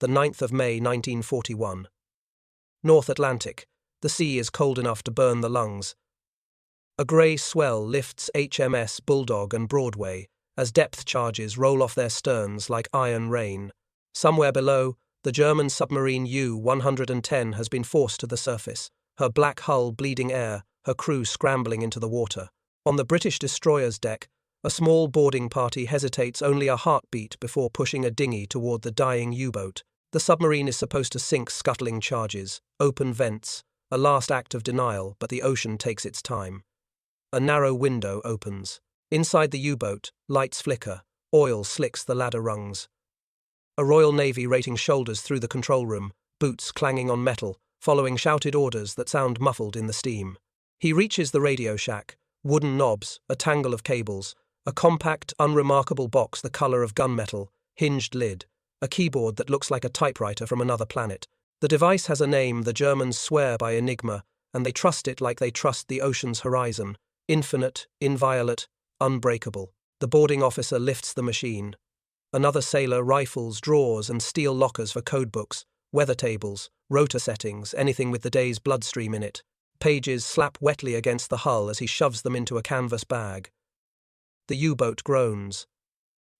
the 9th of May 1941. North Atlantic. The sea is cold enough to burn the lungs. A grey swell lifts HMS Bulldog and Broadway as depth charges roll off their sterns like iron rain. Somewhere below, the German submarine U-110 has been forced to the surface, her black hull bleeding air, her crew scrambling into the water. On the British destroyer's deck, a small boarding party hesitates only a heartbeat before pushing a dinghy toward the dying U-boat. The submarine is supposed to sink scuttling charges, open vents, a last act of denial, but the ocean takes its time. A narrow window opens. Inside the U-boat, lights flicker, oil slicks the ladder rungs. A Royal Navy rating shoulders through the control room, boots clanging on metal, following shouted orders that sound muffled in the steam. He reaches the radio shack, wooden knobs, a tangle of cables, a compact, unremarkable box the colour of gunmetal, hinged lid, a keyboard that looks like a typewriter from another planet. The device has a name the Germans swear by Enigma, and they trust it like they trust the ocean's horizon, infinite, inviolate, unbreakable. The boarding officer lifts the machine. Another sailor rifles drawers and steel lockers for codebooks, weather tables, rotor settings, anything with the day's bloodstream in it. Pages slap wetly against the hull as he shoves them into a canvas bag. The U-boat groans.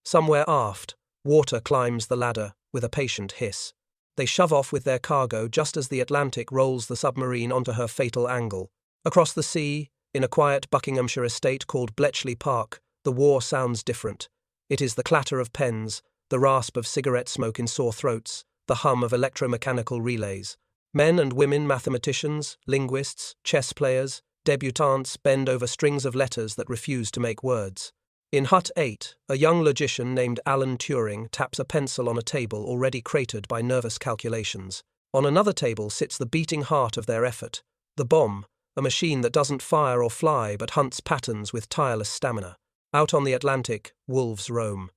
Somewhere aft, water climbs the ladder with a patient hiss. They shove off with their cargo just as the Atlantic rolls the submarine onto her fatal angle. Across the sea, in a quiet Buckinghamshire estate called Bletchley Park, the war sounds different. It is the clatter of pens, the rasp of cigarette smoke in sore throats, the hum of electromechanical relays. Men and women mathematicians, linguists, chess players, debutantes bend over strings of letters that refuse to make words. In Hut 8, a young logician named Alan Turing taps a pencil on a table already cratered by nervous calculations. On another table sits the beating heart of their effort, the bomb, a machine that doesn't fire or fly but hunts patterns with tireless stamina. Out on the Atlantic, wolves roam.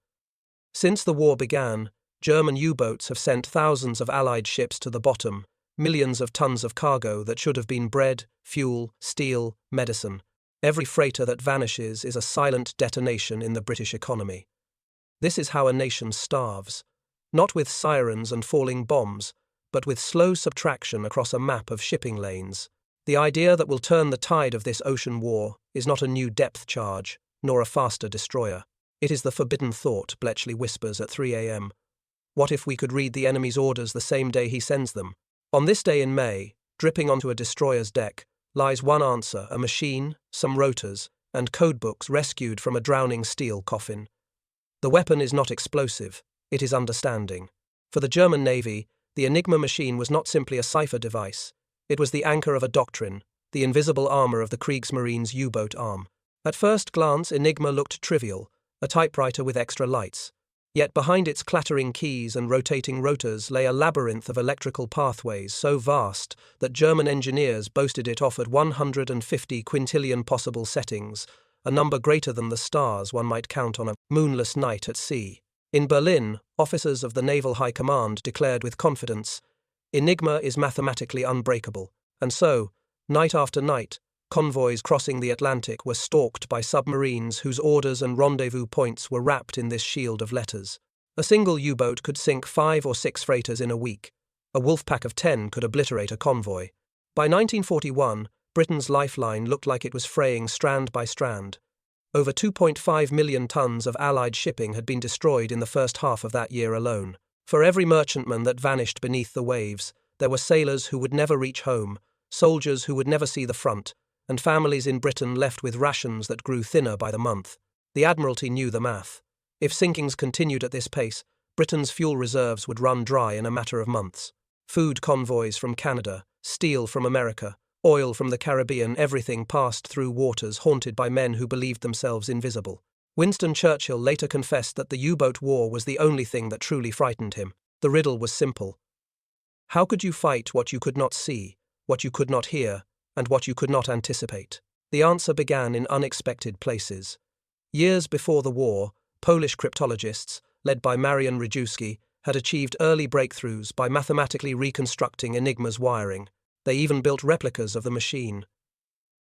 Since the war began, German U-boats have sent thousands of Allied ships to the bottom, millions of tons of cargo that should have been bread, fuel, steel, medicine. Every freighter that vanishes is a silent detonation in the British economy. This is how a nation starves, not with sirens and falling bombs, but with slow subtraction across a map of shipping lanes. The idea that will turn the tide of this ocean war is not a new depth charge, nor a faster destroyer. It is the forbidden thought, Bletchley whispers at 3 a.m. What if we could read the enemy's orders the same day he sends them? On this day in May, dripping onto a destroyer's deck, lies one answer, a machine, some rotors, and codebooks rescued from a drowning steel coffin. The weapon is not explosive, it is understanding. For the German Navy, the Enigma machine was not simply a cipher device. It was the anchor of a doctrine, the invisible armour of the Kriegsmarine's U-boat arm. At first glance, Enigma looked trivial, a typewriter with extra lights. Yet behind its clattering keys and rotating rotors lay a labyrinth of electrical pathways so vast that German engineers boasted it offered 150 quintillion possible settings, a number greater than the stars one might count on a moonless night at sea. In Berlin, officers of the Naval High Command declared with confidence, Enigma is mathematically unbreakable, and so, night after night, convoys crossing the Atlantic were stalked by submarines whose orders and rendezvous points were wrapped in this shield of letters. A single U-boat could sink 5 or 6 freighters in a week. A wolf pack of 10 could obliterate a convoy. By 1941, Britain's lifeline looked like it was fraying strand by strand. Over 2.5 million tons of Allied shipping had been destroyed in the first half of that year alone. For every merchantman that vanished beneath the waves, there were sailors who would never reach home, soldiers who would never see the front, and families in Britain left with rations that grew thinner by the month. The Admiralty knew the math. If sinkings continued at this pace, Britain's fuel reserves would run dry in a matter of months. Food convoys from Canada, steel from America, oil from the Caribbean, everything passed through waters haunted by men who believed themselves invisible. Winston Churchill later confessed that the U-boat war was the only thing that truly frightened him. The riddle was simple. How could you fight what you could not see, what you could not hear, and what you could not anticipate? The answer began in unexpected places. Years before the war, Polish cryptologists, led by Marian Rejewski, had achieved early breakthroughs by mathematically reconstructing Enigma's wiring. They even built replicas of the machine.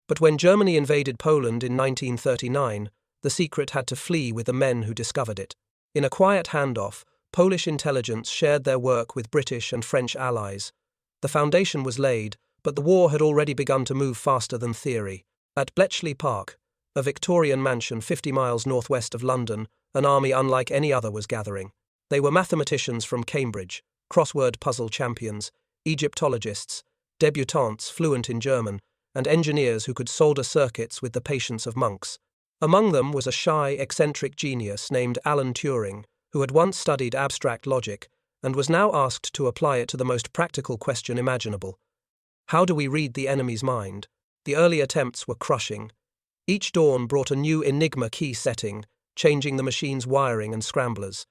But when Germany invaded Poland in 1939, the secret had to flee with the men who discovered it. In a quiet handoff, Polish intelligence shared their work with British and French allies. The foundation was laid, but the war had already begun to move faster than theory. At Bletchley Park, a Victorian mansion 50 miles northwest of London, an army unlike any other was gathering. They were mathematicians from Cambridge, crossword puzzle champions, Egyptologists, debutantes fluent in German, and engineers who could solder circuits with the patience of monks. Among them was a shy, eccentric genius named Alan Turing, who had once studied abstract logic and was now asked to apply it to the most practical question imaginable. How do we read the enemy's mind? The early attempts were crushing. Each dawn brought a new Enigma key setting, changing the machine's wiring and scramblers.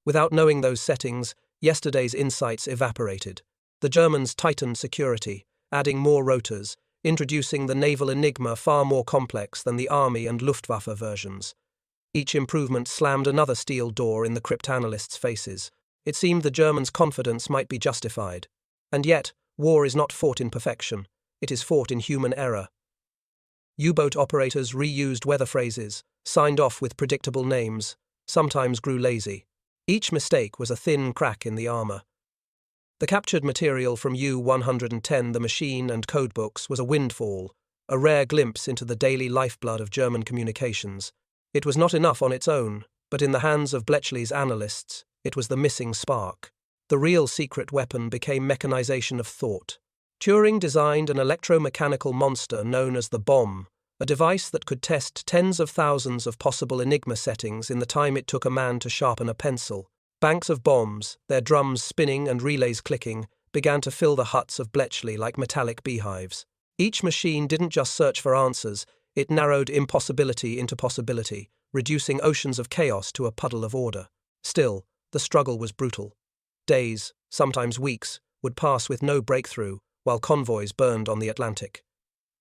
Without knowing those settings, yesterday's insights evaporated. The Germans tightened security, adding more rotors, introducing the naval Enigma far more complex than the Army and Luftwaffe versions. Each improvement slammed another steel door in the cryptanalysts' faces. It seemed the Germans' confidence might be justified. And yet, war is not fought in perfection. It is fought in human error. U-boat operators reused weather phrases, signed off with predictable names, sometimes grew lazy. Each mistake was a thin crack in the armor. The captured material from U-110, the machine and codebooks, was a windfall, a rare glimpse into the daily lifeblood of German communications. It was not enough on its own, but in the hands of Bletchley's analysts, it was the missing spark. The real secret weapon became mechanization of thought. Turing designed an electromechanical monster known as the bomb, a device that could test tens of thousands of possible Enigma settings in the time it took a man to sharpen a pencil. Banks of bombs, their drums spinning and relays clicking, began to fill the huts of Bletchley like metallic beehives. Each machine didn't just search for answers, it narrowed impossibility into possibility, reducing oceans of chaos to a puddle of order. Still, the struggle was brutal. Days, sometimes weeks, would pass with no breakthrough, while convoys burned on the Atlantic.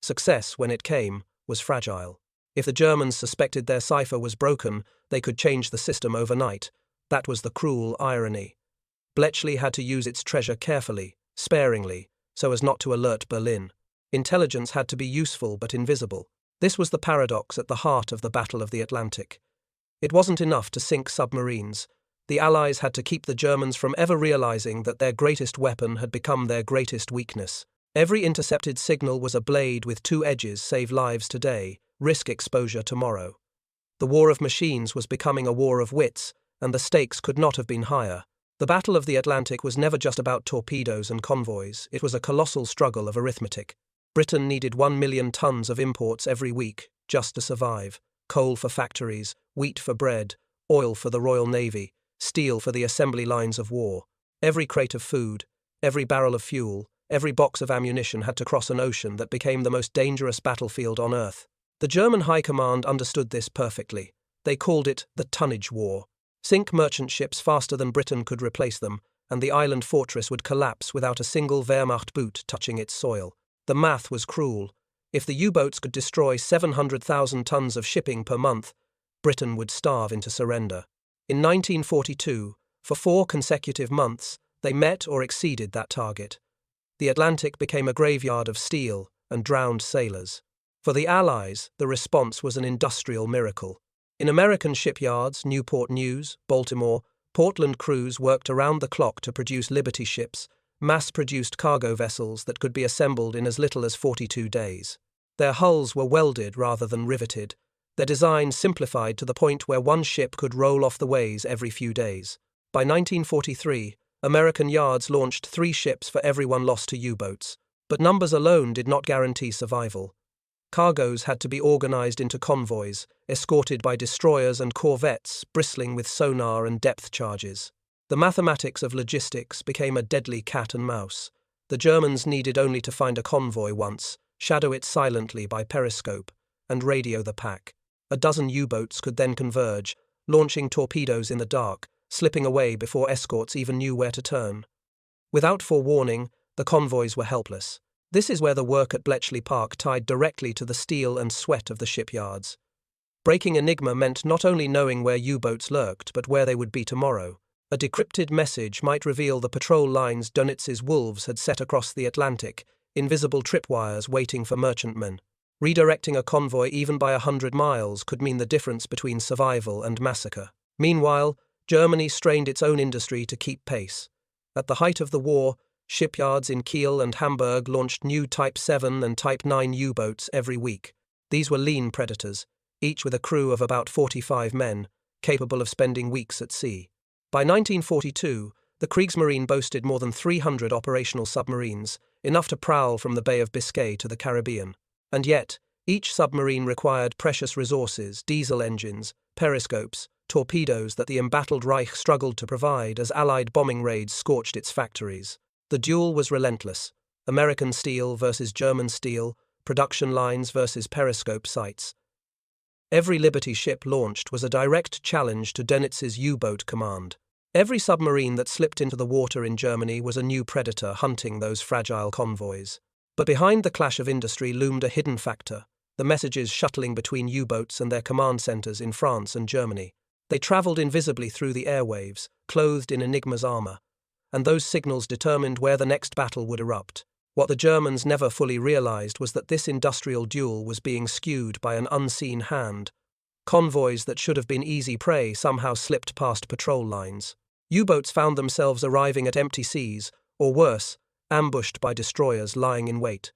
Success, when it came, was fragile. If the Germans suspected their cipher was broken, they could change the system overnight. That was the cruel irony. Bletchley had to use its treasure carefully, sparingly, so as not to alert Berlin. Intelligence had to be useful but invisible. This was the paradox at the heart of the Battle of the Atlantic. It wasn't enough to sink submarines. The Allies had to keep the Germans from ever realizing that their greatest weapon had become their greatest weakness. Every intercepted signal was a blade with two edges: save lives today, risk exposure tomorrow. The war of machines was becoming a war of wits, and the stakes could not have been higher. The Battle of the Atlantic was never just about torpedoes and convoys, it was a colossal struggle of arithmetic. Britain needed 1 million tons of imports every week, just to survive. Coal for factories, wheat for bread, oil for the Royal Navy, steel for the assembly lines of war. Every crate of food, every barrel of fuel, every box of ammunition had to cross an ocean that became the most dangerous battlefield on Earth. The German High Command understood this perfectly. They called it the Tonnage War. Sink merchant ships faster than Britain could replace them, and the island fortress would collapse without a single Wehrmacht boot touching its soil. The math was cruel. If the U-boats could destroy 700,000 tons of shipping per month, Britain would starve into surrender. In 1942, for 4 consecutive months, they met or exceeded that target. The Atlantic became a graveyard of steel and drowned sailors. For the Allies, the response was an industrial miracle. In American shipyards, Newport News, Baltimore, Portland crews worked around the clock to produce Liberty ships, mass-produced cargo vessels that could be assembled in as little as 42 days. Their hulls were welded rather than riveted, their design simplified to the point where one ship could roll off the ways every few days. By 1943, American yards launched 3 ships for every one lost to U-boats, but numbers alone did not guarantee survival. Cargoes had to be organized into convoys, escorted by destroyers and corvettes bristling with sonar and depth charges. The mathematics of logistics became a deadly cat and mouse. The Germans needed only to find a convoy once, shadow it silently by periscope, and radio the pack. A dozen U-boats could then converge, launching torpedoes in the dark, slipping away before escorts even knew where to turn. Without forewarning, the convoys were helpless. This is where the work at Bletchley Park tied directly to the steel and sweat of the shipyards. Breaking Enigma meant not only knowing where U-boats lurked, but where they would be tomorrow. A decrypted message might reveal the patrol lines Dönitz's wolves had set across the Atlantic, invisible tripwires waiting for merchantmen. Redirecting a convoy even by 100 miles could mean the difference between survival and massacre. Meanwhile, Germany strained its own industry to keep pace. At the height of the war, shipyards in Kiel and Hamburg launched new Type 7 and Type 9 U-boats every week. These were lean predators, each with a crew of about 45 men, capable of spending weeks at sea. By 1942, the Kriegsmarine boasted more than 300 operational submarines, enough to prowl from the Bay of Biscay to the Caribbean. And yet, each submarine required precious resources, diesel engines, periscopes, torpedoes that the embattled Reich struggled to provide as Allied bombing raids scorched its factories. The duel was relentless. American steel versus German steel, production lines versus periscope sites. Every Liberty ship launched was a direct challenge to Dönitz's U-boat command. Every submarine that slipped into the water in Germany was a new predator hunting those fragile convoys. But behind the clash of industry loomed a hidden factor, the messages shuttling between U-boats and their command centers in France and Germany. They traveled invisibly through the airwaves, clothed in Enigma's armor, and those signals determined where the next battle would erupt. What the Germans never fully realized was that this industrial duel was being skewed by an unseen hand. Convoys that should have been easy prey somehow slipped past patrol lines. U-boats found themselves arriving at empty seas, or worse, ambushed by destroyers lying in wait.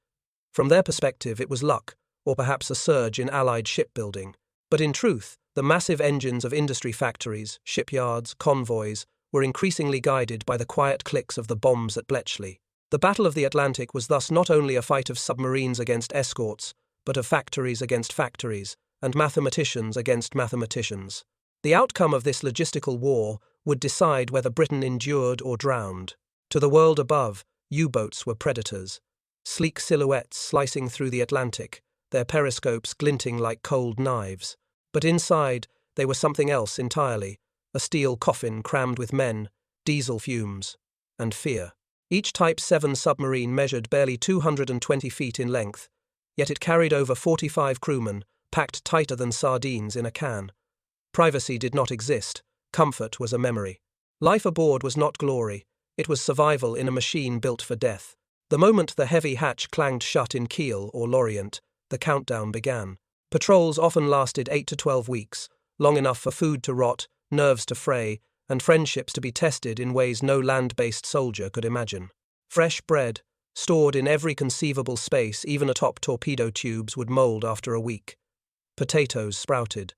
From their perspective, it was luck, or perhaps a surge in Allied shipbuilding. But in truth, the massive engines of industry factories, shipyards, convoys, were increasingly guided by the quiet clicks of the bombs at Bletchley. The Battle of the Atlantic was thus not only a fight of submarines against escorts, but of factories against factories, and mathematicians against mathematicians. The outcome of this logistical war would decide whether Britain endured or drowned. To the world above, U-boats were predators, sleek silhouettes slicing through the Atlantic, their periscopes glinting like cold knives. But inside, they were something else entirely, a steel coffin crammed with men, diesel fumes, and fear. Each Type 7 submarine measured barely 220 feet in length, yet it carried over 45 crewmen, packed tighter than sardines in a can. Privacy did not exist, comfort was a memory. Life aboard was not glory, it was survival in a machine built for death. The moment the heavy hatch clanged shut in Kiel or Lorient, the countdown began. Patrols often lasted 8 to 12 weeks, long enough for food to rot, nerves to fray, and friendships to be tested in ways no land-based soldier could imagine. Fresh bread, stored in every conceivable space, even atop torpedo tubes, would mold after a week. Potatoes sprouted.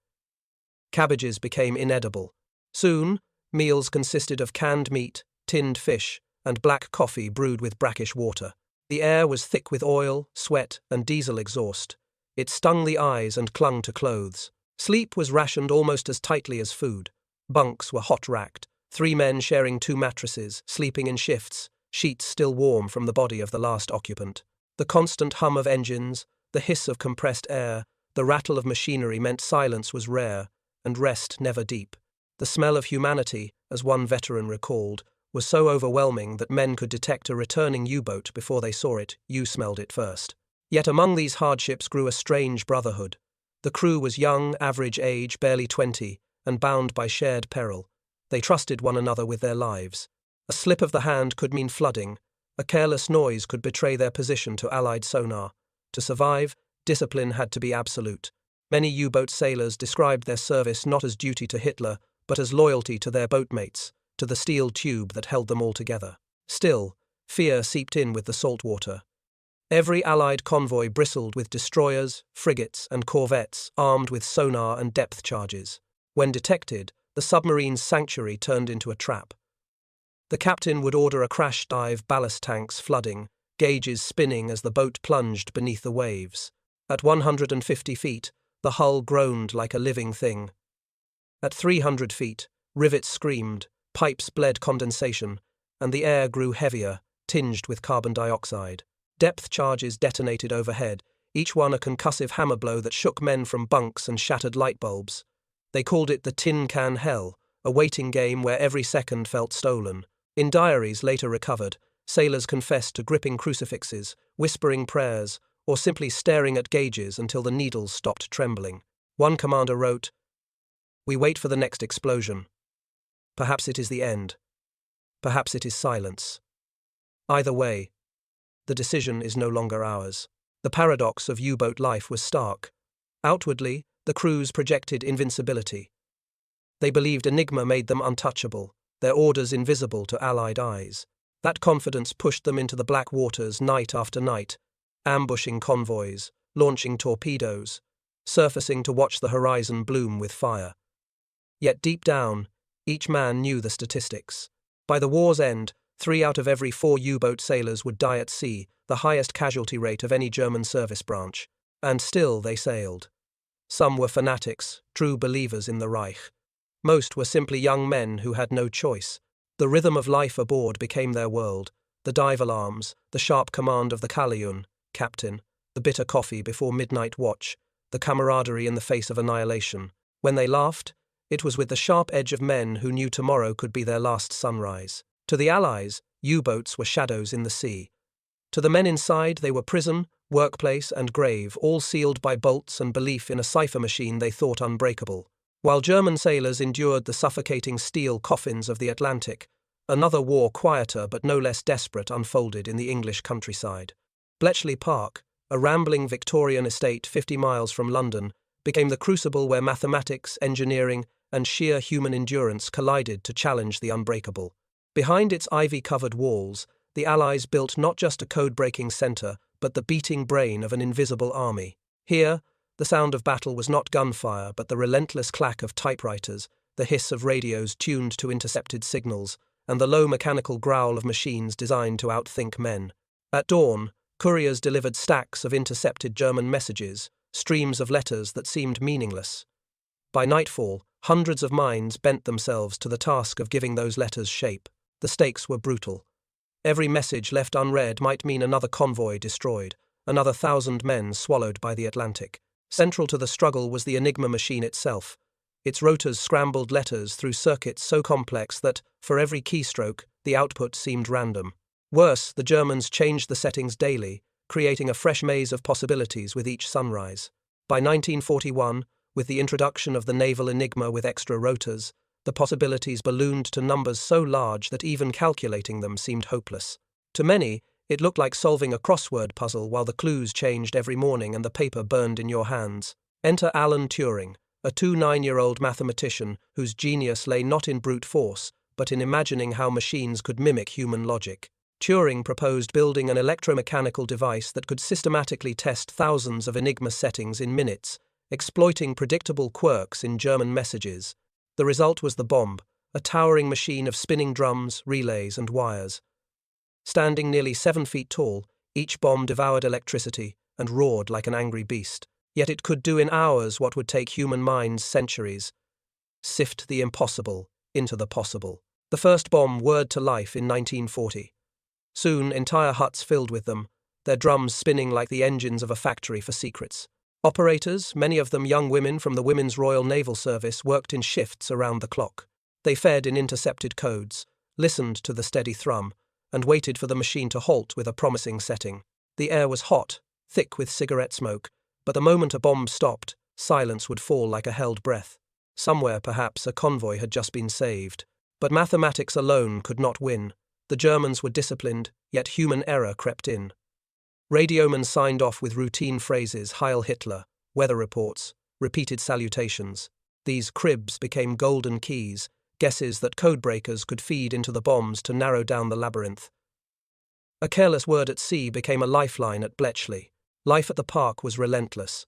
Cabbages became inedible. Soon, meals consisted of canned meat, tinned fish, and black coffee brewed with brackish water. The air was thick with oil, sweat, and diesel exhaust. It stung the eyes and clung to clothes. Sleep was rationed almost as tightly as food. Bunks were hot-racked, 3 men sharing 2 mattresses, sleeping in shifts, sheets still warm from the body of the last occupant. The constant hum of engines, the hiss of compressed air, the rattle of machinery meant silence was rare, and rest never deep. The smell of humanity, as one veteran recalled, was so overwhelming that men could detect a returning U-boat before they saw it. You smelled it first. Yet among these hardships grew a strange brotherhood. The crew was young, average age, barely 20, and bound by shared peril. They trusted one another with their lives. A slip of the hand could mean flooding. A careless noise could betray their position to Allied sonar. To survive, discipline had to be absolute. Many U-boat sailors described their service not as duty to Hitler, but as loyalty to their boatmates, to the steel tube that held them all together. Still, fear seeped in with the salt water. Every Allied convoy bristled with destroyers, frigates, and corvettes armed with sonar and depth charges. When detected, the submarine's sanctuary turned into a trap. The captain would order a crash dive, ballast tanks flooding, gauges spinning as the boat plunged beneath the waves. At 150 feet, the hull groaned like a living thing. At 300 feet, rivets screamed, pipes bled condensation, and the air grew heavier, tinged with carbon dioxide. Depth charges detonated overhead, each one a concussive hammer blow that shook men from bunks and shattered light bulbs. They called it the tin can hell, a waiting game where every second felt stolen. In diaries later recovered, sailors confessed to gripping crucifixes, whispering prayers, or simply staring at gauges until the needles stopped trembling. One commander wrote, "We wait for the next explosion. Perhaps it is the end. Perhaps it is silence. Either way, the decision is no longer ours." The paradox of U-boat life was stark. Outwardly, the crews projected invincibility. They believed Enigma made them untouchable, their orders invisible to Allied eyes. That confidence pushed them into the black waters night after night, ambushing convoys, launching torpedoes, surfacing to watch the horizon bloom with fire. Yet deep down, each man knew the statistics. By the war's end, 3 out of every 4 U-boat sailors would die at sea, the highest casualty rate of any German service branch. And still they sailed. Some were fanatics, true believers in the Reich. Most were simply young men who had no choice. The rhythm of life aboard became their world. The dive alarms, the sharp command of the Kaliun, captain, the bitter coffee before midnight watch, the camaraderie in the face of annihilation. When they laughed, it was with the sharp edge of men who knew tomorrow could be their last sunrise. To the Allies, U-boats were shadows in the sea. To the men inside, they were prison, workplace, and grave, all sealed by bolts and belief in a cipher machine they thought unbreakable. While German sailors endured the suffocating steel coffins of the Atlantic, another war quieter but no less desperate unfolded in the English countryside. Bletchley Park, a rambling Victorian estate 50 miles from London, became the crucible where mathematics, engineering, and sheer human endurance collided to challenge the unbreakable. Behind its ivy-covered walls, the Allies built not just a code-breaking centre, but the beating brain of an invisible army. Here, the sound of battle was not gunfire, but the relentless clack of typewriters, the hiss of radios tuned to intercepted signals, and the low mechanical growl of machines designed to outthink men. At dawn, couriers delivered stacks of intercepted German messages, streams of letters that seemed meaningless. By nightfall, hundreds of minds bent themselves to the task of giving those letters shape. The stakes were brutal. Every message left unread might mean another convoy destroyed, another 1,000 men swallowed by the Atlantic. Central to the struggle was the Enigma machine itself. Its rotors scrambled letters through circuits so complex that, for every keystroke, the output seemed random. Worse, the Germans changed the settings daily, creating a fresh maze of possibilities with each sunrise. By 1941, with the introduction of the naval Enigma with extra rotors, the possibilities ballooned to numbers so large that even calculating them seemed hopeless. To many, it looked like solving a crossword puzzle while the clues changed every morning and the paper burned in your hands. Enter Alan Turing, a 29-year-old mathematician whose genius lay not in brute force, but in imagining how machines could mimic human logic. Turing proposed building an electromechanical device that could systematically test thousands of Enigma settings in minutes, exploiting predictable quirks in German messages. The result was the bomb, a towering machine of spinning drums, relays, and wires. Standing nearly 7 feet tall, each bomb devoured electricity and roared like an angry beast. Yet it could do in hours what would take human minds centuries. Sift the impossible into the possible. The first bomb whirred to life in 1940. Soon, entire huts filled with them, their drums spinning like the engines of a factory for secrets. Operators, many of them young women from the Women's Royal Naval Service, worked in shifts around the clock. They fed in intercepted codes, listened to the steady thrum, and waited for the machine to halt with a promising setting. The air was hot, thick with cigarette smoke, but the moment a bomb stopped, silence would fall like a held breath. Somewhere, perhaps, a convoy had just been saved. But mathematics alone could not win. The Germans were disciplined, yet human error crept in. Radiomen signed off with routine phrases: Heil Hitler, weather reports, repeated salutations. These cribs became golden keys, guesses that codebreakers could feed into the bombs to narrow down the labyrinth. A careless word at sea became a lifeline at Bletchley. Life at the park was relentless.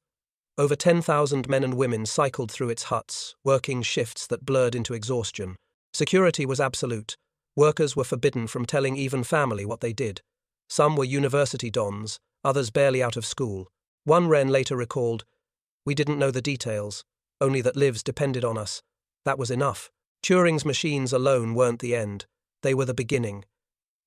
Over 10,000 men and women cycled through its huts, working shifts that blurred into exhaustion. Security was absolute. Workers were forbidden from telling even family what they did. Some were university dons, others barely out of school. One Wren later recalled, "We didn't know the details, only that lives depended on us. That was enough." Turing's machines alone weren't the end. They were the beginning.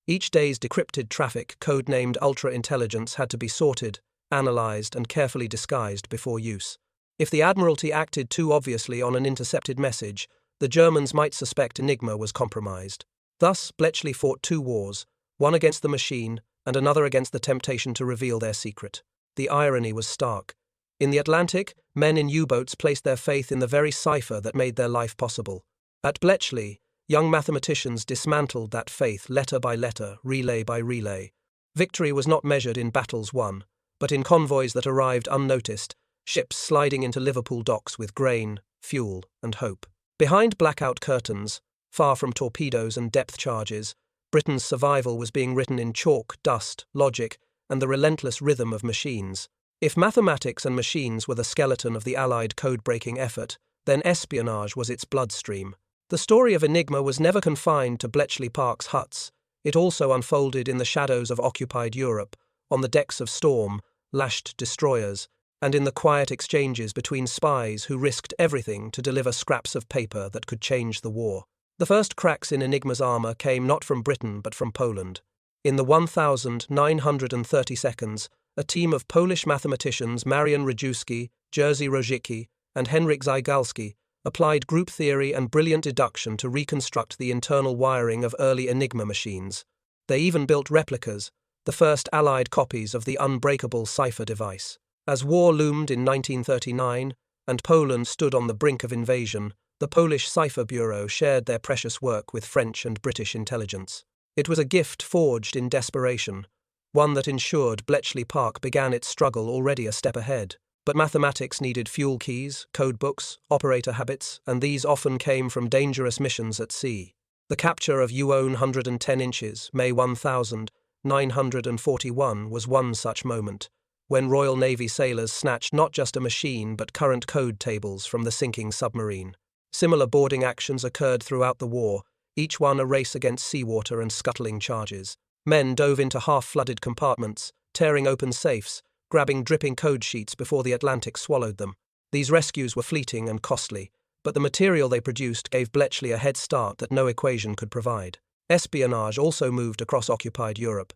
Each day's decrypted traffic, code-named ultra-intelligence, had to be sorted, analysed, and carefully disguised before use. If the Admiralty acted too obviously on an intercepted message, the Germans might suspect Enigma was compromised. Thus, Bletchley fought 2 wars, one against the machine and another against the temptation to reveal their secret. The irony was stark. In the Atlantic, men in U-boats placed their faith in the very cipher that made their life possible. At Bletchley, young mathematicians dismantled that faith letter by letter, relay by relay. Victory was not measured in battles won, but in convoys that arrived unnoticed, ships sliding into Liverpool docks with grain, fuel, and hope. Behind blackout curtains, far from torpedoes and depth charges, Britain's survival was being written in chalk, dust, logic, and the relentless rhythm of machines. If mathematics and machines were the skeleton of the Allied code-breaking effort, then espionage was its bloodstream. The story of Enigma was never confined to Bletchley Park's huts. It also unfolded in the shadows of occupied Europe, on the decks of storm-lashed destroyers, and in the quiet exchanges between spies who risked everything to deliver scraps of paper that could change the war. The first cracks in Enigma's armor came not from Britain but from Poland. In the 1,930 seconds, a team of Polish mathematicians Marian Rejewski, Jerzy Rojicki, and Henryk Zygalski applied group theory and brilliant deduction to reconstruct the internal wiring of early Enigma machines. They even built replicas, the first Allied copies of the unbreakable cipher device. As war loomed in 1939, and Poland stood on the brink of invasion, the Polish Cipher Bureau shared their precious work with French and British intelligence. It was a gift forged in desperation, one that ensured Bletchley Park began its struggle already a step ahead. But mathematics needed fuel keys, codebooks, operator habits, and these often came from dangerous missions at sea. The capture of U-boats 110 inches, May 1941, was one such moment, when Royal Navy sailors snatched not just a machine but current code tables from the sinking submarine. Similar boarding actions occurred throughout the war, each one a race against seawater and scuttling charges. Men dove into half-flooded compartments, tearing open safes, grabbing dripping code sheets before the Atlantic swallowed them. These rescues were fleeting and costly, but the material they produced gave Bletchley a head start that no equation could provide. Espionage also moved across occupied Europe.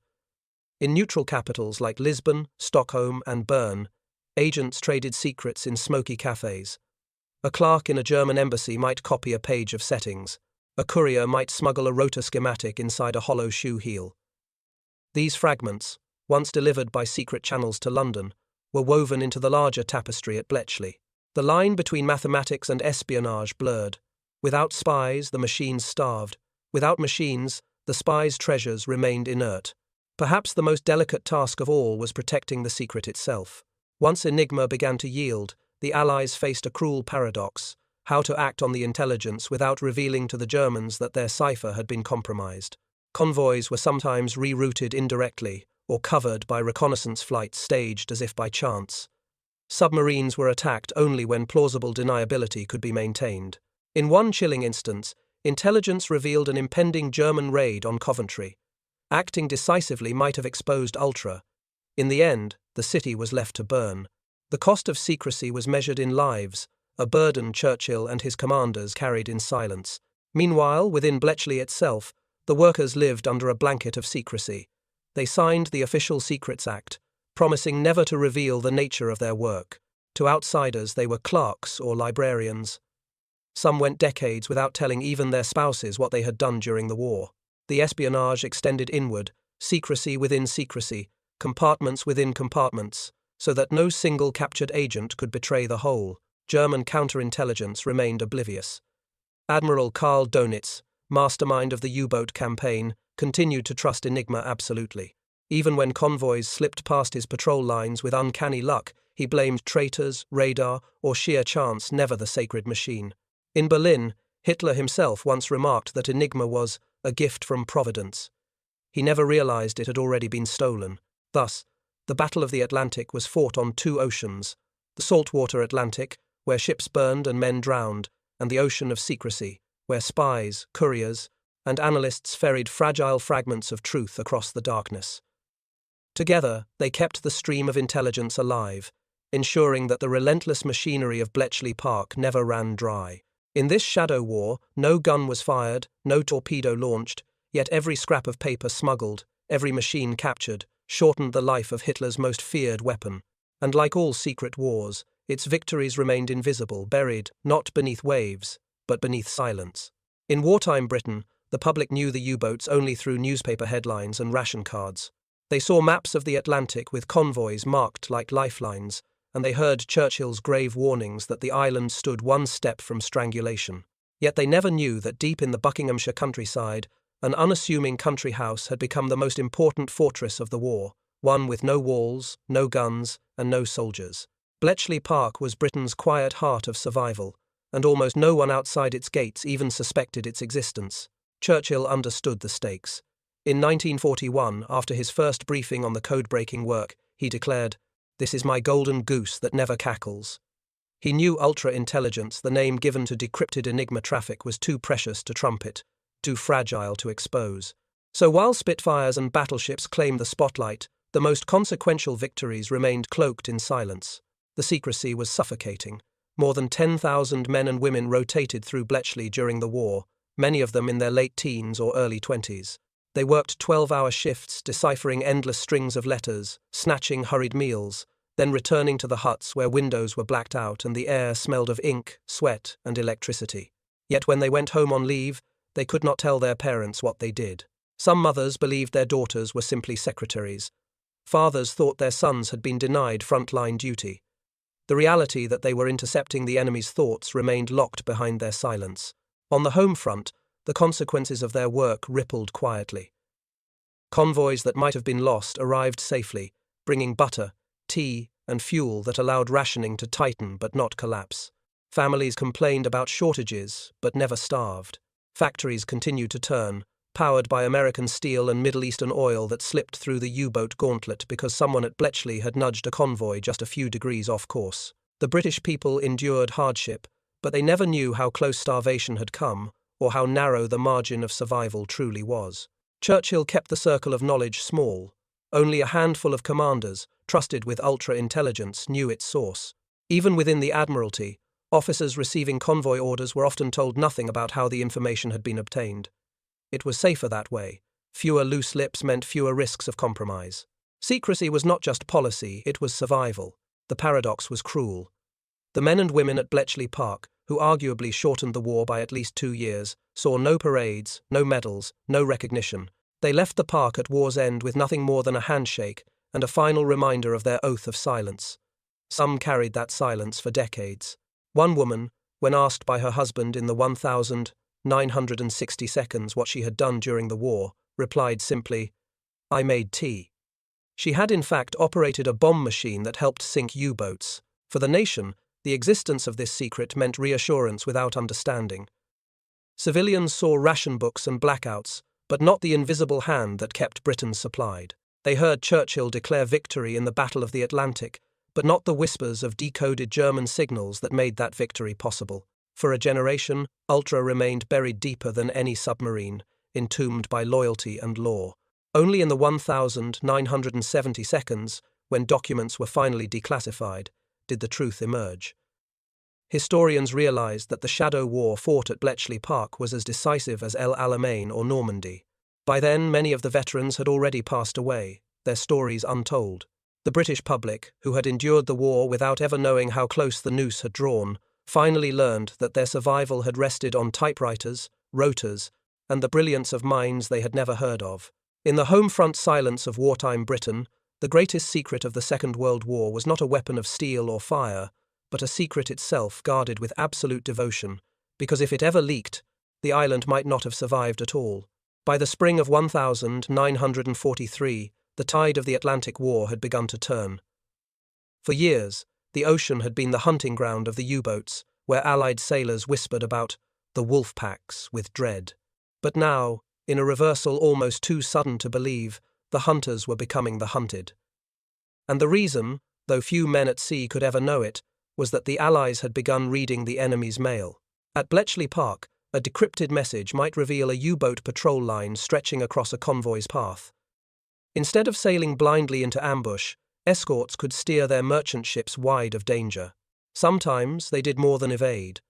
In neutral capitals like Lisbon, Stockholm, and Bern, agents traded secrets in smoky cafes. A clerk in a German embassy might copy a page of settings. A courier might smuggle a rotor schematic inside a hollow shoe heel. These fragments, once delivered by secret channels to London, were woven into the larger tapestry at Bletchley. The line between mathematics and espionage blurred. Without spies, the machines starved. Without machines, the spies' treasures remained inert. Perhaps the most delicate task of all was protecting the secret itself. Once Enigma began to yield, the Allies faced a cruel paradox: how to act on the intelligence without revealing to the Germans that their cipher had been compromised. Convoys were sometimes rerouted indirectly, or covered by reconnaissance flights staged as if by chance. Submarines were attacked only when plausible deniability could be maintained. In one chilling instance, intelligence revealed an impending German raid on Coventry. Acting decisively might have exposed Ultra. In the end, the city was left to burn. The cost of secrecy was measured in lives, a burden Churchill and his commanders carried in silence. Meanwhile, within Bletchley itself, the workers lived under a blanket of secrecy. They signed the Official Secrets Act, promising never to reveal the nature of their work. To outsiders, they were clerks or librarians. Some went decades without telling even their spouses what they had done during the war. The espionage extended inward, secrecy within secrecy, compartments within compartments, so that no single captured agent could betray the whole. German counterintelligence remained oblivious. Admiral Karl Donitz, mastermind of the U-boat campaign, continued to trust Enigma absolutely. Even when convoys slipped past his patrol lines with uncanny luck, he blamed traitors, radar, or sheer chance, never the sacred machine. In Berlin, Hitler himself once remarked that Enigma was a gift from Providence. He never realized it had already been stolen. Thus, the Battle of the Atlantic was fought on two oceans: the saltwater Atlantic, where ships burned and men drowned, and the ocean of secrecy, where spies, couriers, and analysts ferried fragile fragments of truth across the darkness. Together, they kept the stream of intelligence alive, ensuring that the relentless machinery of Bletchley Park never ran dry. In this shadow war, no gun was fired, no torpedo launched, yet every scrap of paper smuggled, every machine captured, shortened the life of Hitler's most feared weapon. And like all secret wars, its victories remained invisible, buried not beneath waves, but beneath silence. In wartime Britain, the public knew the U-boats only through newspaper headlines and ration cards. They saw maps of the Atlantic with convoys marked like lifelines, and they heard Churchill's grave warnings that the island stood one step from strangulation. Yet they never knew that deep in the Buckinghamshire countryside, an unassuming country house had become the most important fortress of the war, one with no walls, no guns, and no soldiers. Bletchley Park was Britain's quiet heart of survival, and almost no one outside its gates even suspected its existence. Churchill understood the stakes. In 1941, after his first briefing on the code-breaking work, he declared, "This is my golden goose that never cackles." He knew ultra-intelligence, the name given to decrypted Enigma traffic, was too precious to trumpet, too fragile to expose. So while Spitfires and battleships claimed the spotlight, the most consequential victories remained cloaked in silence. The secrecy was suffocating. More than 10,000 men and women rotated through Bletchley during the war, many of them in their late teens or early 20s. They worked 12-hour shifts, deciphering endless strings of letters, snatching hurried meals, then returning to the huts where windows were blacked out and the air smelled of ink, sweat, and electricity. Yet when they went home on leave, they could not tell their parents what they did. Some mothers believed their daughters were simply secretaries. Fathers thought their sons had been denied frontline duty. The reality that they were intercepting the enemy's thoughts remained locked behind their silence. On the home front, the consequences of their work rippled quietly. Convoys that might have been lost arrived safely, bringing butter, tea, and fuel that allowed rationing to tighten but not collapse. Families complained about shortages, but never starved. Factories continued to turn, powered by American steel and Middle Eastern oil that slipped through the U-boat gauntlet because someone at Bletchley had nudged a convoy just a few degrees off course. The British people endured hardship, but they never knew how close starvation had come, or how narrow the margin of survival truly was. Churchill kept the circle of knowledge small. Only a handful of commanders, trusted with ultra-intelligence, knew its source. Even within the Admiralty, officers receiving convoy orders were often told nothing about how the information had been obtained. It was safer that way. Fewer loose lips meant fewer risks of compromise. Secrecy was not just policy, it was survival. The paradox was cruel. The men and women at Bletchley Park, who arguably shortened the war by at least 2 years, saw no parades, no medals, no recognition. They left the park at war's end with nothing more than a handshake and a final reminder of their oath of silence. Some carried that silence for decades. One woman, when asked by her husband in the 1,960 seconds what she had done during the war, replied simply, "I made tea." She had in fact operated a bomb machine that helped sink U-boats. For the nation, the existence of this secret meant reassurance without understanding. Civilians saw ration books and blackouts, but not the invisible hand that kept Britain supplied. They heard Churchill declare victory in the Battle of the Atlantic, but not the whispers of decoded German signals that made that victory possible. For a generation, Ultra remained buried deeper than any submarine, entombed by loyalty and law. Only in the 1,970 seconds, when documents were finally declassified, did the truth emerge. Historians realized that the shadow war fought at Bletchley Park was as decisive as El Alamein or Normandy. By then, many of the veterans had already passed away, their stories untold. The British public, who had endured the war without ever knowing how close the noose had drawn, finally learned that their survival had rested on typewriters, rotors, and the brilliance of minds they had never heard of. In the home front silence of wartime Britain, the greatest secret of the Second World War was not a weapon of steel or fire, but a secret itself guarded with absolute devotion, because if it ever leaked, the island might not have survived at all. By the spring of 1943, the tide of the Atlantic War had begun to turn. For years, the ocean had been the hunting ground of the U-boats, where Allied sailors whispered about the wolf packs with dread. But now, in a reversal almost too sudden to believe, the hunters were becoming the hunted. And the reason, though few men at sea could ever know it, was that the Allies had begun reading the enemy's mail. At Bletchley Park, a decrypted message might reveal a U-boat patrol line stretching across a convoy's path. Instead of sailing blindly into ambush, escorts could steer their merchant ships wide of danger. Sometimes they did more than evade.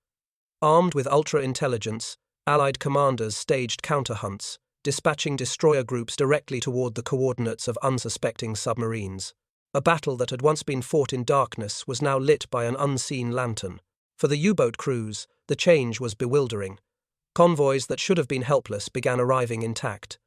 Armed with ultra-intelligence, Allied commanders staged counter-hunts, dispatching destroyer groups directly toward the coordinates of unsuspecting submarines. A battle that had once been fought in darkness was now lit by an unseen lantern. For the U-boat crews, the change was bewildering. Convoys that should have been helpless began arriving intact.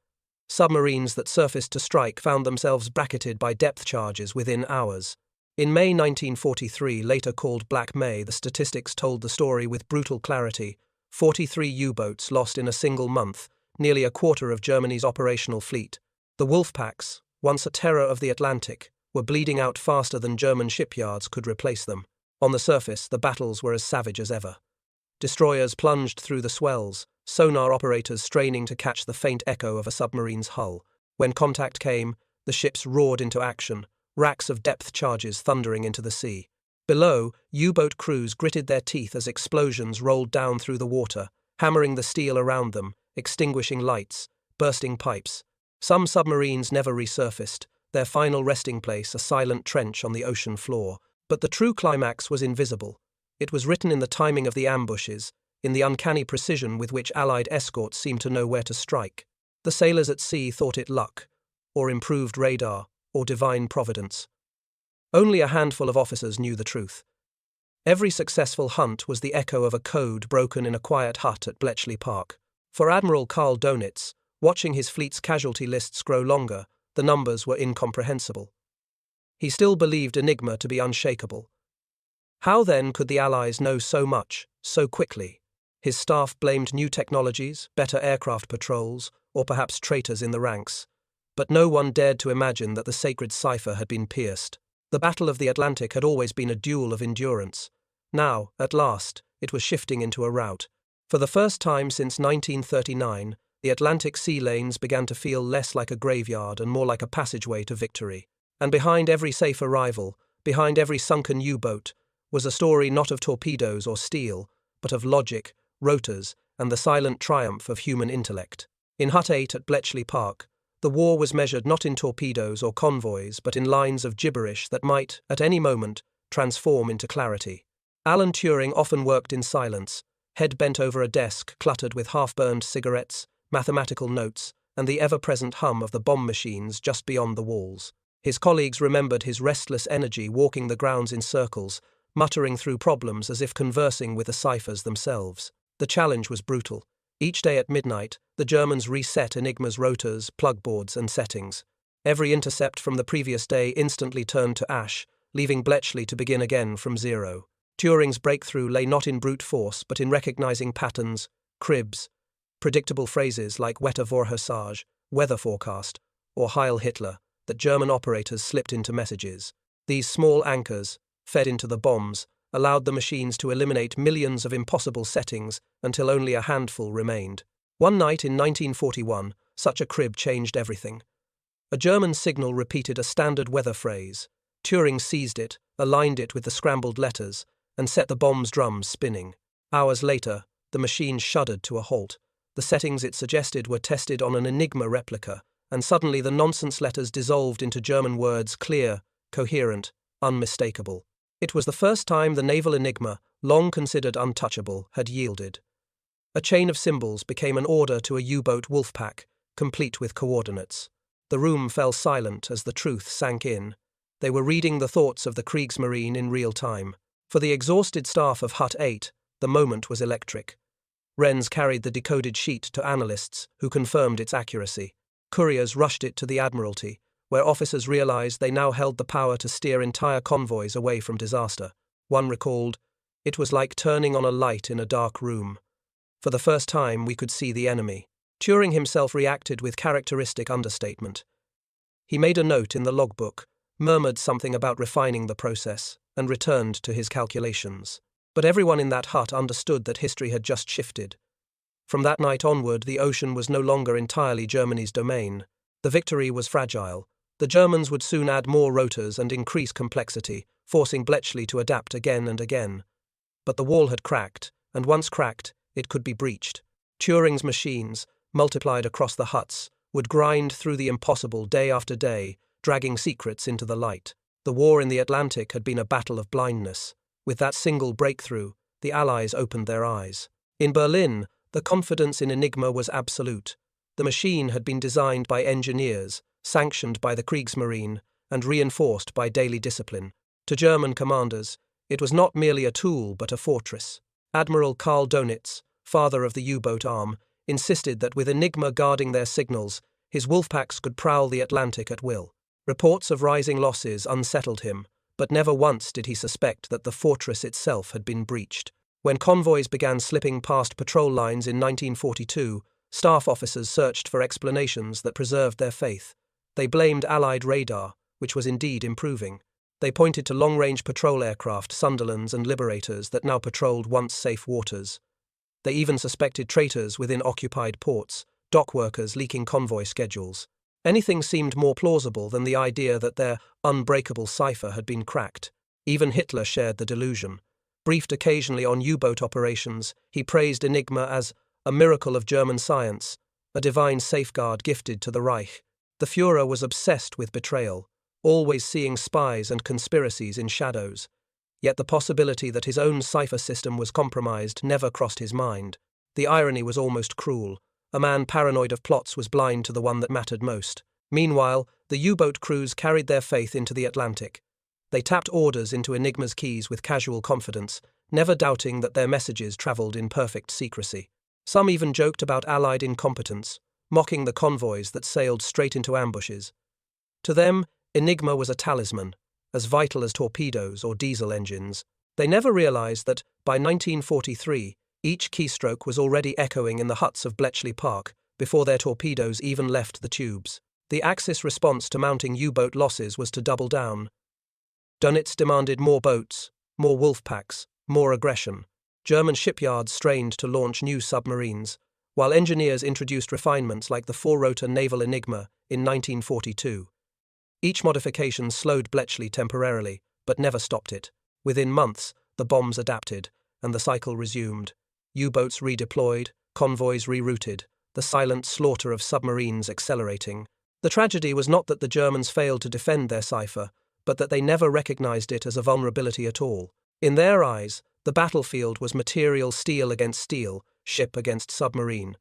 Submarines that surfaced to strike found themselves bracketed by depth charges within hours. In May 1943, later called Black May, the statistics told the story with brutal clarity. 43 U-boats lost in a single month, nearly a quarter of Germany's operational fleet. The Wolfpacks, once a terror of the Atlantic, were bleeding out faster than German shipyards could replace them. On the surface, the battles were as savage as ever. Destroyers plunged through the swells, sonar operators straining to catch the faint echo of a submarine's hull. When contact came, the ships roared into action, racks of depth charges thundering into the sea. Below, U-boat crews gritted their teeth as explosions rolled down through the water, hammering the steel around them, extinguishing lights, bursting pipes. Some submarines never resurfaced, their final resting place a silent trench on the ocean floor. But the true climax was invisible. It was written in the timing of the ambushes, in the uncanny precision with which Allied escorts seemed to know where to strike. The sailors at sea thought it luck, or improved radar, or divine providence. Only a handful of officers knew the truth. Every successful hunt was the echo of a code broken in a quiet hut at Bletchley Park. For Admiral Karl Donitz, watching his fleet's casualty lists grow longer, the numbers were incomprehensible. He still believed Enigma to be unshakable. How then could the Allies know so much, so quickly? His staff blamed new technologies, better aircraft patrols, or perhaps traitors in the ranks. But no one dared to imagine that the sacred cipher had been pierced. The Battle of the Atlantic had always been a duel of endurance. Now, at last, it was shifting into a rout. For the first time since 1939, the Atlantic sea lanes began to feel less like a graveyard and more like a passageway to victory. And behind every safe arrival, behind every sunken U-boat, was a story not of torpedoes or steel, but of logic, rotors, and the silent triumph of human intellect. In Hut 8 at Bletchley Park, the war was measured not in torpedoes or convoys, but in lines of gibberish that might, at any moment, transform into clarity. Alan Turing often worked in silence, head bent over a desk cluttered with half-burned cigarettes, mathematical notes, and the ever-present hum of the bomb machines just beyond the walls. His colleagues remembered his restless energy walking the grounds in circles, muttering through problems as if conversing with the ciphers themselves. The challenge was brutal. Each day at midnight, the Germans reset Enigma's rotors, plugboards, and settings. Every intercept from the previous day instantly turned to ash, leaving Bletchley to begin again from zero. Turing's breakthrough lay not in brute force, but in recognizing patterns, cribs, predictable phrases like Wetter Vorhersage, weather forecast, or Heil Hitler, that German operators slipped into messages. These small anchors, fed into the bombs, allowed the machines to eliminate millions of impossible settings until only a handful remained. One night in 1941, such a crib changed everything. A German signal repeated a standard weather phrase. Turing seized it, aligned it with the scrambled letters, and set the bomb's drums spinning. Hours later, the machine shuddered to a halt. The settings it suggested were tested on an Enigma replica, and suddenly the nonsense letters dissolved into German words clear, coherent, unmistakable. It was the first time the naval Enigma, long considered untouchable, had yielded. A chain of symbols became an order to a U-boat wolf pack, complete with coordinates. The room fell silent as the truth sank in. They were reading the thoughts of the Kriegsmarine in real time. For the exhausted staff of Hut 8, the moment was electric. Wrens carried the decoded sheet to analysts, who confirmed its accuracy. Couriers rushed it to the Admiralty, where officers realized they now held the power to steer entire convoys away from disaster. One recalled, "It was like turning on a light in a dark room. For the first time we could see the enemy." Turing himself reacted with characteristic understatement. He made a note in the logbook, murmured something about refining the process, and returned to his calculations. But everyone in that hut understood that history had just shifted. From that night onward, the ocean was no longer entirely Germany's domain. The victory was fragile. The Germans would soon add more rotors and increase complexity, forcing Bletchley to adapt again and again. But the wall had cracked, and once cracked, it could be breached. Turing's machines, multiplied across the huts, would grind through the impossible day after day, dragging secrets into the light. The war in the Atlantic had been a battle of blindness. With that single breakthrough, the Allies opened their eyes. In Berlin, the confidence in Enigma was absolute. The machine had been designed by engineers, sanctioned by the Kriegsmarine, and reinforced by daily discipline. To German commanders, it was not merely a tool but a fortress. Admiral Karl Donitz, father of the U-boat arm, insisted that with Enigma guarding their signals, his wolfpacks could prowl the Atlantic at will. Reports of rising losses unsettled him, but never once did he suspect that the fortress itself had been breached. When convoys began slipping past patrol lines in 1942, staff officers searched for explanations that preserved their faith. They blamed Allied radar, which was indeed improving. They pointed to long-range patrol aircraft, Sunderlands and Liberators, that now patrolled once safe waters. They even suspected traitors within occupied ports, dock workers leaking convoy schedules. Anything seemed more plausible than the idea that their unbreakable cipher had been cracked. Even Hitler shared the delusion. Briefed occasionally on U-boat operations, he praised Enigma as a miracle of German science, a divine safeguard gifted to the Reich. The Führer was obsessed with betrayal, always seeing spies and conspiracies in shadows. Yet the possibility that his own cipher system was compromised never crossed his mind. The irony was almost cruel. A man paranoid of plots was blind to the one that mattered most. Meanwhile, the U-boat crews carried their faith into the Atlantic. They tapped orders into Enigma's keys with casual confidence, never doubting that their messages travelled in perfect secrecy. Some even joked about Allied incompetence, mocking the convoys that sailed straight into ambushes. To them, Enigma was a talisman, as vital as torpedoes or diesel engines. They never realized that, by 1943, each keystroke was already echoing in the huts of Bletchley Park before their torpedoes even left the tubes. The Axis response to mounting U-boat losses was to double down. Dönitz demanded more boats, more wolf packs, more aggression. German shipyards strained to launch new submarines, while engineers introduced refinements like the four-rotor naval Enigma in 1942. Each modification slowed Bletchley temporarily, but never stopped it. Within months, the bombs adapted, and the cycle resumed. U-boats redeployed, convoys rerouted, the silent slaughter of submarines accelerating. The tragedy was not that the Germans failed to defend their cipher, but that they never recognized it as a vulnerability at all. In their eyes, the battlefield was material steel against steel, ship against submarine.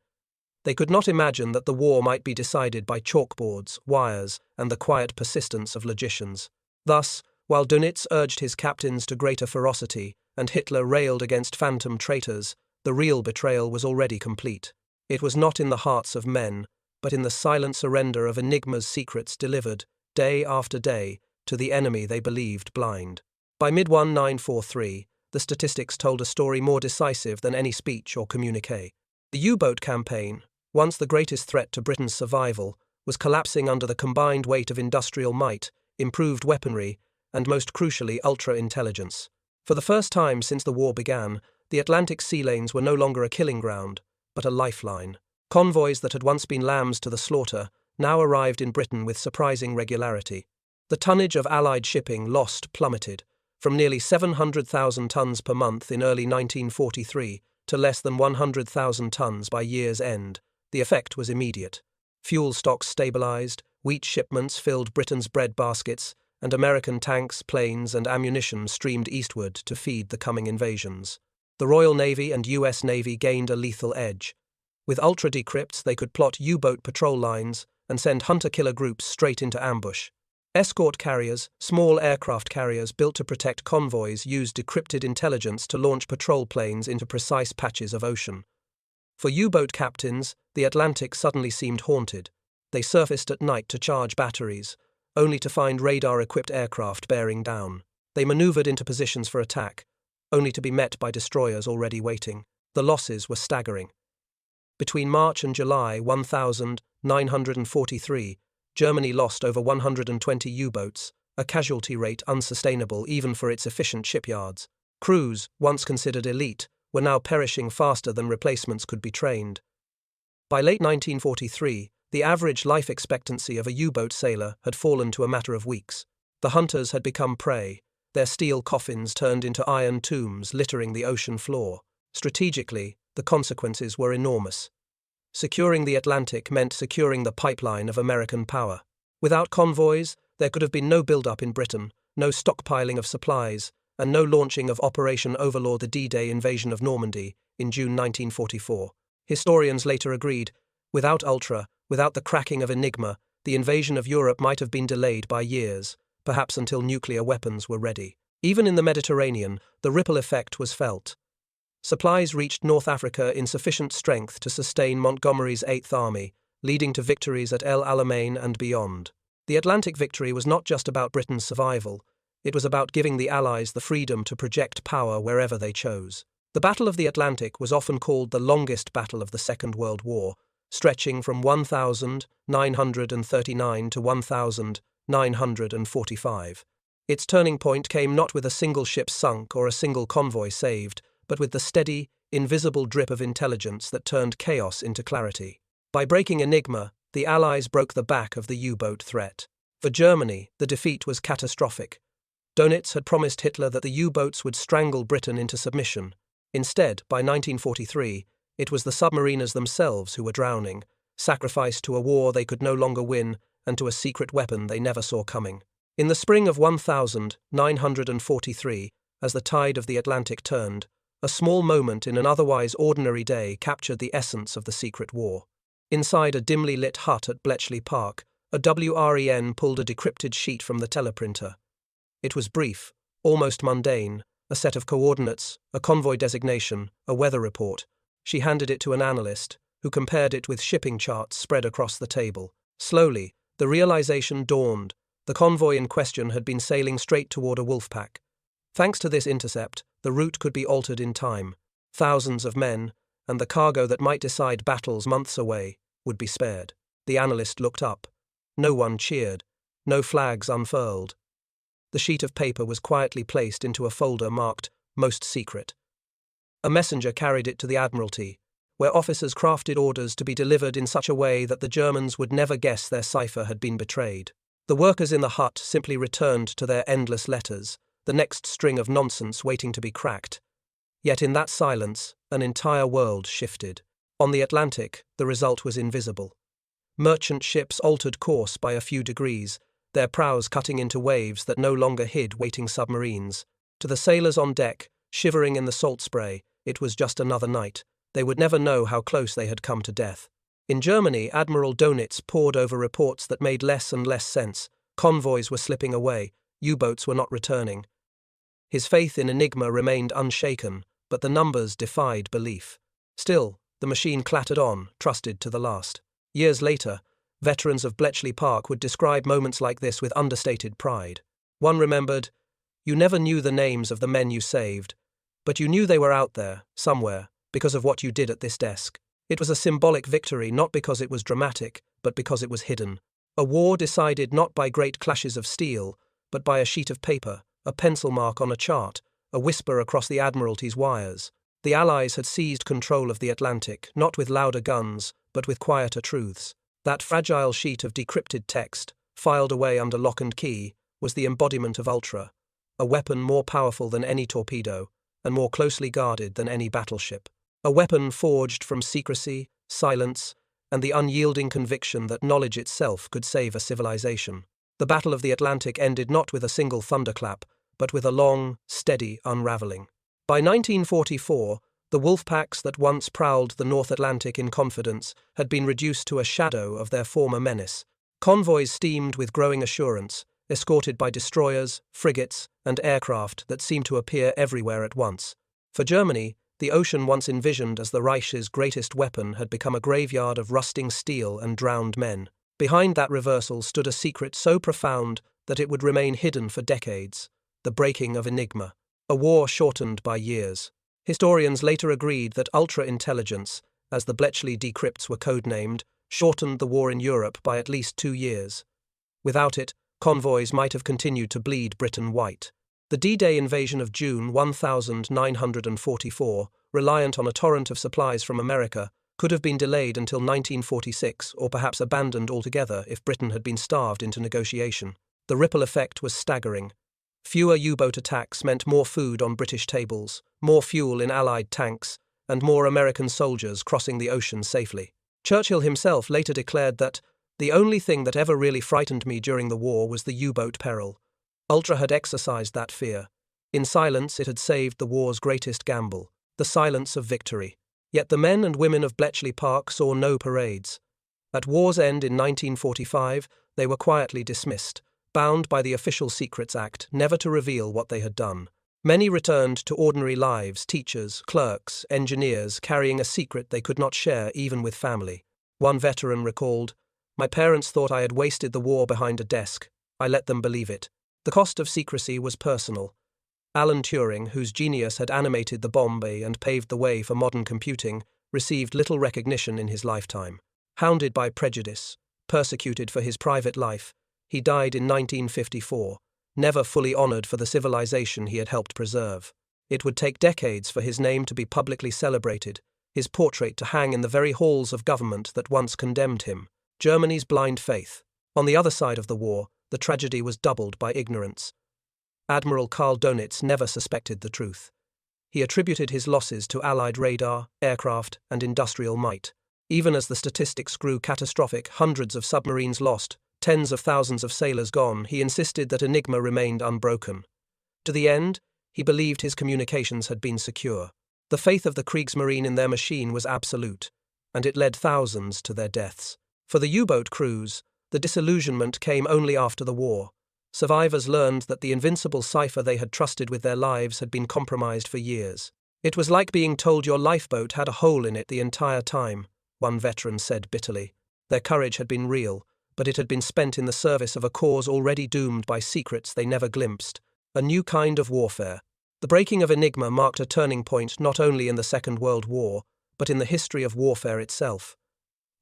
They could not imagine that the war might be decided by chalkboards, wires, and the quiet persistence of logicians. Thus, while Dönitz urged his captains to greater ferocity, and Hitler railed against phantom traitors, the real betrayal was already complete. It was not in the hearts of men, but in the silent surrender of Enigma's secrets delivered, day after day, to the enemy they believed blind. By mid-1943, the statistics told a story more decisive than any speech or communique. The U-boat campaign, once the greatest threat to Britain's survival, was collapsing under the combined weight of industrial might, improved weaponry, and most crucially ultra-intelligence. For the first time since the war began, the Atlantic sea lanes were no longer a killing ground, but a lifeline. Convoys that had once been lambs to the slaughter now arrived in Britain with surprising regularity. The tonnage of Allied shipping lost plummeted, from nearly 700,000 tons per month in early 1943 to less than 100,000 tons by year's end. The effect was immediate. Fuel stocks stabilized, wheat shipments filled Britain's bread baskets, and American tanks, planes, and ammunition streamed eastward to feed the coming invasions. The Royal Navy and US Navy gained a lethal edge. With ultra-decrypts, they could plot U-boat patrol lines and send hunter-killer groups straight into ambush. Escort carriers, small aircraft carriers built to protect convoys, used decrypted intelligence to launch patrol planes into precise patches of ocean. For U-boat captains, the Atlantic suddenly seemed haunted. They surfaced at night to charge batteries, only to find radar-equipped aircraft bearing down. They maneuvered into positions for attack, only to be met by destroyers already waiting. The losses were staggering. Between March and July 1943, Germany lost over 120 U-boats, a casualty rate unsustainable even for its efficient shipyards. Crews, once considered elite, were now perishing faster than replacements could be trained. By late 1943, the average life expectancy of a U-boat sailor had fallen to a matter of weeks. The hunters had become prey, their steel coffins turned into iron tombs littering the ocean floor. Strategically, the consequences were enormous. Securing the Atlantic meant securing the pipeline of American power. Without convoys, there could have been no build-up in Britain, no stockpiling of supplies, and no launching of Operation Overlord, the D-Day invasion of Normandy, in June 1944. Historians later agreed, without the cracking of Enigma, the invasion of Europe might have been delayed by years, perhaps until nuclear weapons were ready. Even in the Mediterranean, the ripple effect was felt. Supplies reached North Africa in sufficient strength to sustain Montgomery's Eighth Army, leading to victories at El Alamein and beyond. The Atlantic victory was not just about Britain's survival, it was about giving the Allies the freedom to project power wherever they chose. The Battle of the Atlantic was often called the longest battle of the Second World War, stretching from 1939 to 1945. Its turning point came not with a single ship sunk or a single convoy saved, but with the steady, invisible drip of intelligence that turned chaos into clarity. By breaking Enigma, the Allies broke the back of the U-boat threat. For Germany, the defeat was catastrophic. Dönitz had promised Hitler that the U-boats would strangle Britain into submission. Instead, by 1943, it was the submariners themselves who were drowning, sacrificed to a war they could no longer win and to a secret weapon they never saw coming. In the spring of 1943, as the tide of the Atlantic turned, a small moment in an otherwise ordinary day captured the essence of the secret war. Inside a dimly lit hut at Bletchley Park, a WREN pulled a decrypted sheet from the teleprinter. It was brief, almost mundane, a set of coordinates, a convoy designation, a weather report. She handed it to an analyst, who compared it with shipping charts spread across the table. Slowly, the realization dawned. The convoy in question had been sailing straight toward a wolf pack. Thanks to this intercept, the route could be altered in time. Thousands of men, and the cargo that might decide battles months away, would be spared. The analyst looked up. No one cheered. No flags unfurled. The sheet of paper was quietly placed into a folder marked Most Secret. A messenger carried it to the Admiralty, where officers crafted orders to be delivered in such a way that the Germans would never guess their cipher had been betrayed. The workers in the hut simply returned to their endless letters, the next string of nonsense waiting to be cracked. Yet in that silence, an entire world shifted. On the Atlantic, the result was invisible. Merchant ships altered course by a few degrees, their prows cutting into waves that no longer hid waiting submarines. To the sailors on deck, shivering in the salt spray, it was just another night. They would never know how close they had come to death. In Germany, Admiral Dönitz pored over reports that made less and less sense. Convoys were slipping away, U-boats were not returning. His faith in Enigma remained unshaken, but the numbers defied belief. Still, the machine clattered on, trusted to the last. Years later, veterans of Bletchley Park would describe moments like this with understated pride. One remembered, "You never knew the names of the men you saved, but you knew they were out there, somewhere, because of what you did at this desk." It was a symbolic victory not because it was dramatic, but because it was hidden. A war decided not by great clashes of steel, but by a sheet of paper, a pencil mark on a chart, a whisper across the Admiralty's wires. The Allies had seized control of the Atlantic, not with louder guns, but with quieter truths. That fragile sheet of decrypted text, filed away under lock and key, was the embodiment of Ultra, a weapon more powerful than any torpedo, and more closely guarded than any battleship. A weapon forged from secrecy, silence, and the unyielding conviction that knowledge itself could save a civilization. The Battle of the Atlantic ended not with a single thunderclap, but with a long, steady unraveling. By 1944, the wolf packs that once prowled the North Atlantic in confidence had been reduced to a shadow of their former menace. Convoys steamed with growing assurance, escorted by destroyers, frigates, and aircraft that seemed to appear everywhere at once. For Germany, the ocean once envisioned as the Reich's greatest weapon had become a graveyard of rusting steel and drowned men. Behind that reversal stood a secret so profound that it would remain hidden for decades: the breaking of Enigma, a war shortened by years. Historians later agreed that ultra-intelligence, as the Bletchley decrypts were codenamed, shortened the war in Europe by at least 2 years. Without it, convoys might have continued to bleed Britain white. The D-Day invasion of June 1944, reliant on a torrent of supplies from America, could have been delayed until 1946 or perhaps abandoned altogether if Britain had been starved into negotiation. The ripple effect was staggering. Fewer U-boat attacks meant more food on British tables, more fuel in Allied tanks, and more American soldiers crossing the ocean safely. Churchill himself later declared that, "The only thing that ever really frightened me during the war was the U-boat peril." Ultra had exercised that fear. In silence, it had saved the war's greatest gamble, the silence of victory. Yet the men and women of Bletchley Park saw no parades. At war's end in 1945, they were quietly dismissed, bound by the Official Secrets Act never to reveal what they had done. Many returned to ordinary lives, teachers, clerks, engineers, carrying a secret they could not share even with family. One veteran recalled, "My parents thought I had wasted the war behind a desk. I let them believe it." The cost of secrecy was personal. Alan Turing, whose genius had animated the bomb and paved the way for modern computing, received little recognition in his lifetime. Hounded by prejudice, persecuted for his private life, he died in 1954, never fully honored for the civilization he had helped preserve. It would take decades for his name to be publicly celebrated, his portrait to hang in the very halls of government that once condemned him. Germany's blind faith. On the other side of the war, the tragedy was doubled by ignorance. Admiral Karl Dönitz never suspected the truth. He attributed his losses to Allied radar, aircraft, and industrial might. Even as the statistics grew catastrophic, hundreds of submarines lost, tens of thousands of sailors gone, he insisted that Enigma remained unbroken. To the end, he believed his communications had been secure. The faith of the Kriegsmarine in their machine was absolute, and it led thousands to their deaths. For the U-boat crews, the disillusionment came only after the war. Survivors learned that the invincible cipher they had trusted with their lives had been compromised for years. It was like being told your lifeboat had a hole in it the entire time, one veteran said bitterly. Their courage had been real, but it had been spent in the service of a cause already doomed by secrets they never glimpsed. A new kind of warfare. The breaking of Enigma marked a turning point not only in the Second World War, but in the history of warfare itself.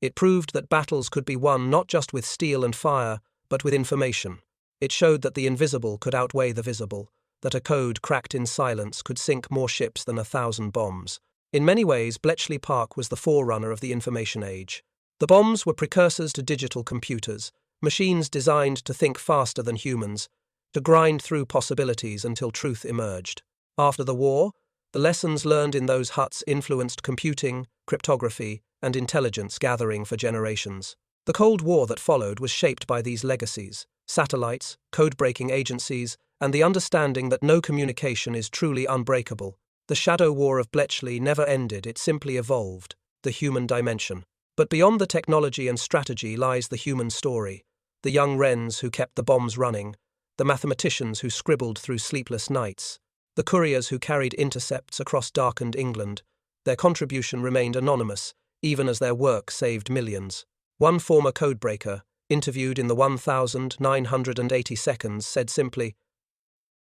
It proved that battles could be won not just with steel and fire, but with information. It showed that the invisible could outweigh the visible, that a code cracked in silence could sink more ships than 1,000 bombs. In many ways, Bletchley Park was the forerunner of the information age. The bombs were precursors to digital computers, machines designed to think faster than humans, to grind through possibilities until truth emerged. After the war, the lessons learned in those huts influenced computing, cryptography, and intelligence gathering for generations. The Cold War that followed was shaped by these legacies: satellites, code-breaking agencies, and the understanding that no communication is truly unbreakable. The shadow war of Bletchley never ended, it simply evolved. The human dimension. But beyond the technology and strategy lies the human story. The young Wrens who kept the bombs running, the mathematicians who scribbled through sleepless nights, the couriers who carried intercepts across darkened England. Their contribution remained anonymous, even as their work saved millions. One former codebreaker, interviewed in the 1980 seconds, said simply,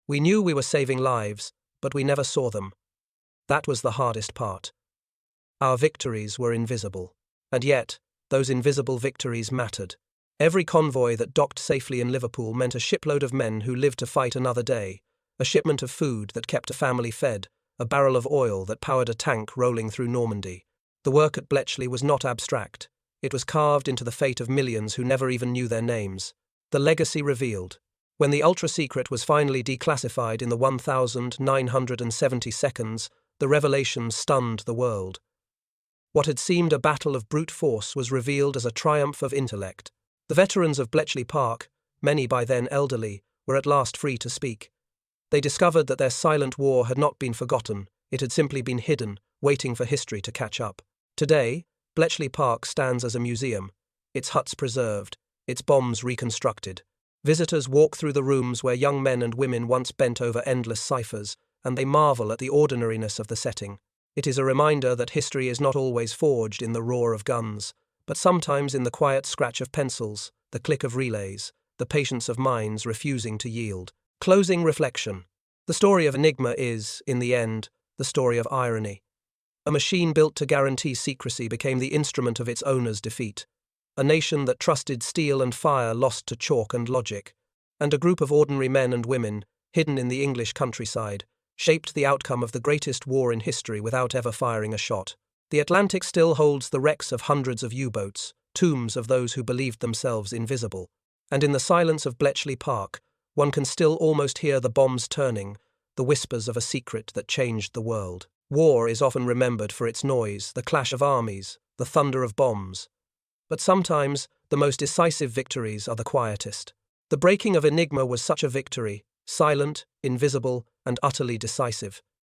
"We knew we were saving lives, but we never saw them. That was the hardest part. Our victories were invisible. And yet, those invisible victories mattered. Every convoy that docked safely in Liverpool meant a shipload of men who lived to fight another day, a shipment of food that kept a family fed, a barrel of oil that powered a tank rolling through Normandy. The work at Bletchley was not abstract. It was carved into the fate of millions who never even knew their names. The legacy revealed. When the ultra-secret was finally declassified in the 1970 seconds, the revelation stunned the world. What had seemed a battle of brute force was revealed as a triumph of intellect. The veterans of Bletchley Park, many by then elderly, were at last free to speak. They discovered that their silent war had not been forgotten, it had simply been hidden, waiting for history to catch up. Today, Bletchley Park stands as a museum, its huts preserved, its bombs reconstructed. Visitors walk through the rooms where young men and women once bent over endless ciphers, and they marvel at the ordinariness of the setting. It is a reminder that history is not always forged in the roar of guns, but sometimes in the quiet scratch of pencils, the click of relays, the patience of minds refusing to yield. Closing reflection. The story of Enigma is, in the end, the story of irony. A machine built to guarantee secrecy became the instrument of its owner's defeat. A nation that trusted steel and fire lost to chalk and logic. And a group of ordinary men and women, hidden in the English countryside, shaped the outcome of the greatest war in history without ever firing a shot. The Atlantic still holds the wrecks of hundreds of U-boats, tombs of those who believed themselves invisible. And in the silence of Bletchley Park, one can still almost hear the bombs turning, the whispers of a secret that changed the world. War is often remembered for its noise, the clash of armies, the thunder of bombs. But sometimes, the most decisive victories are the quietest. The breaking of Enigma was such a victory, silent, invisible, and utterly decisive.